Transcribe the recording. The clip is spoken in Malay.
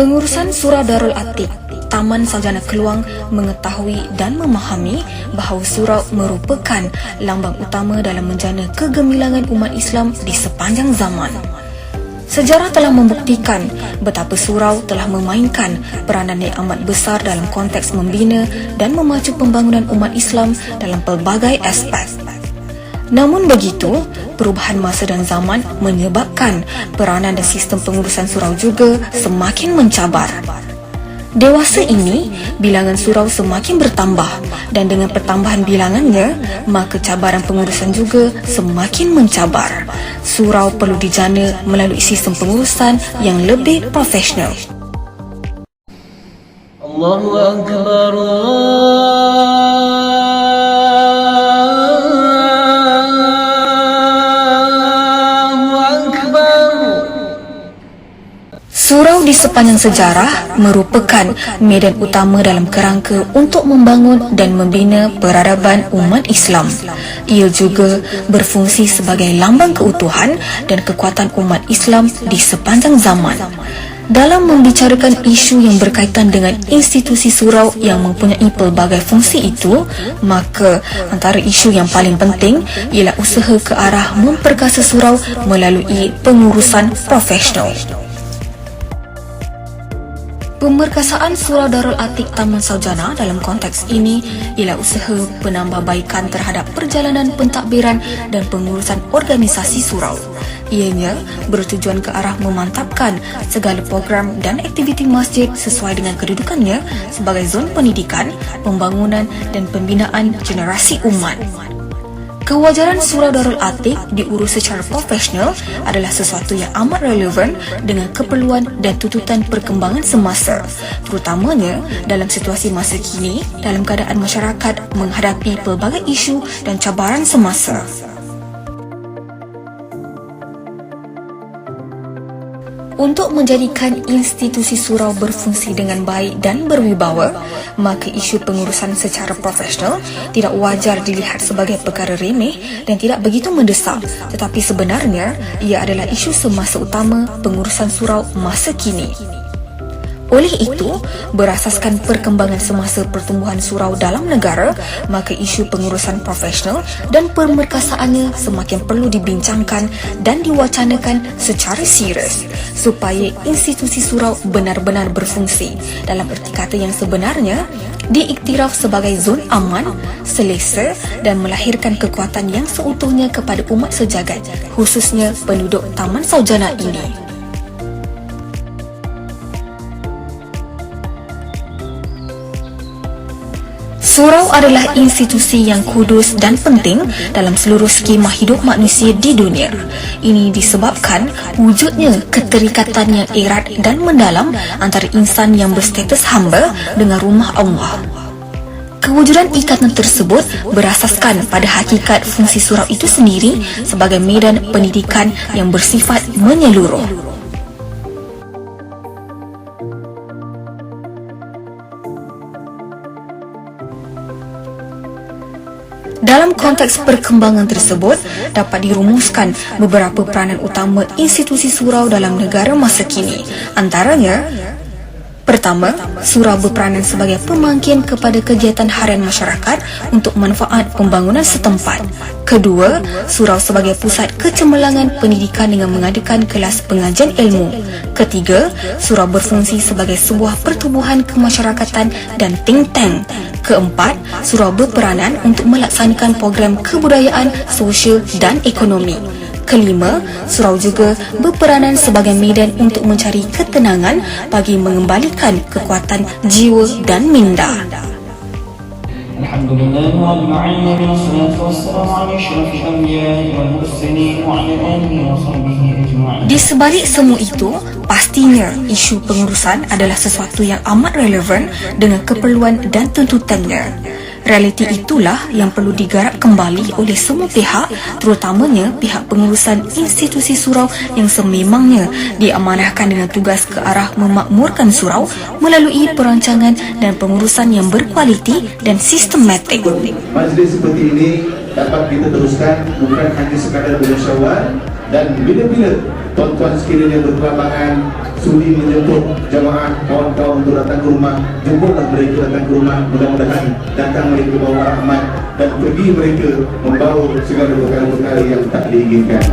Pengurusan Surau Darul Atiq, Taman Sarjana Keluang mengetahui dan memahami bahawa surau merupakan lambang utama dalam menjana kegemilangan umat Islam di sepanjang zaman. Sejarah telah membuktikan betapa surau telah memainkan peranan yang amat besar dalam konteks membina dan memacu pembangunan umat Islam dalam pelbagai aspek. Namun begitu, perubahan masa dan zaman menyebabkan peranan dan sistem pengurusan surau juga semakin mencabar. Dewasa ini, bilangan surau semakin bertambah dan dengan pertambahan bilangannya, maka cabaran pengurusan juga semakin mencabar. Surau perlu dijana melalui sistem pengurusan yang lebih profesional. Allahu Akbar. Surau di sepanjang sejarah merupakan medan utama dalam kerangka untuk membangun dan membina peradaban umat Islam. Ia juga berfungsi sebagai lambang keutuhan dan kekuatan umat Islam di sepanjang zaman. Dalam membicarakan isu yang berkaitan dengan institusi surau yang mempunyai pelbagai fungsi itu, maka antara isu yang paling penting ialah usaha ke arah memperkasa surau melalui pengurusan profesional. Pemerkasaan Surau Darul Atiq Taman Sarjana dalam konteks ini ialah usaha penambahbaikan terhadap perjalanan pentadbiran dan pengurusan organisasi surau. Ianya bertujuan ke arah memantapkan segala program dan aktiviti masjid sesuai dengan kedudukannya sebagai zon pendidikan, pembangunan dan pembinaan generasi umat. Kewajaran Surau Darul Atiq diurus secara profesional adalah sesuatu yang amat relevan dengan keperluan dan tuntutan perkembangan semasa, terutamanya dalam situasi masa kini dalam keadaan masyarakat menghadapi pelbagai isu dan cabaran semasa. Untuk menjadikan institusi surau berfungsi dengan baik dan berwibawa, maka isu pengurusan secara profesional tidak wajar dilihat sebagai perkara remeh dan tidak begitu mendesak, tetapi sebenarnya ia adalah isu semasa utama pengurusan surau masa kini. Oleh itu, berasaskan perkembangan semasa pertumbuhan surau dalam negara, maka isu pengurusan profesional dan pemerkasaannya semakin perlu dibincangkan dan diwacanakan secara serius supaya institusi surau benar-benar berfungsi dalam erti kata yang sebenarnya, diiktiraf sebagai zon aman, selesa dan melahirkan kekuatan yang seutuhnya kepada umat sejagat, khususnya penduduk Taman Sarjana ini. Surau adalah institusi yang kudus dan penting dalam seluruh skema hidup manusia di dunia. Ini disebabkan wujudnya keterikatan yang erat dan mendalam antara insan yang berstatus hamba dengan rumah Allah. Kewujudan ikatan tersebut berasaskan pada hakikat fungsi surau itu sendiri sebagai medan pendidikan yang bersifat menyeluruh. Dalam konteks perkembangan tersebut, dapat dirumuskan beberapa peranan utama institusi surau dalam negara masa kini. Antaranya, pertama, surau berperanan sebagai pemangkin kepada kegiatan harian masyarakat untuk manfaat pembangunan setempat. Kedua, surau sebagai pusat kecemerlangan pendidikan dengan mengadakan kelas pengajian ilmu. Ketiga, surau berfungsi sebagai sebuah pertubuhan kemasyarakatan dan think tank. Keempat, surau berperanan untuk melaksanakan program kebudayaan, sosial dan ekonomi. Kelima, surau juga berperanan sebagai medan untuk mencari ketenangan bagi mengembalikan kekuatan jiwa dan minda. Di sebalik semua itu, pastinya isu pengurusan adalah sesuatu yang amat relevan dengan keperluan dan tuntutannya. Realiti itulah yang perlu digarap kembali oleh semua pihak, terutamanya pihak pengurusan institusi surau yang sememangnya diamanahkan dengan tugas ke arah memakmurkan surau melalui perancangan dan pengurusan yang berkualiti dan sistematik. Majlis seperti ini dapat kita teruskan bukan hanya sekadar bermusyawarah dan bila-bila tuan-tuan sekiranya berkelabangan sudi menjemput jamaah kawan-kawan untuk datang ke rumah, jemputlah mereka datang ke rumah. Mudah-mudahan datang mereka bawa rahmat dan pergi mereka membawa segala perkara-perkara yang tak diinginkan.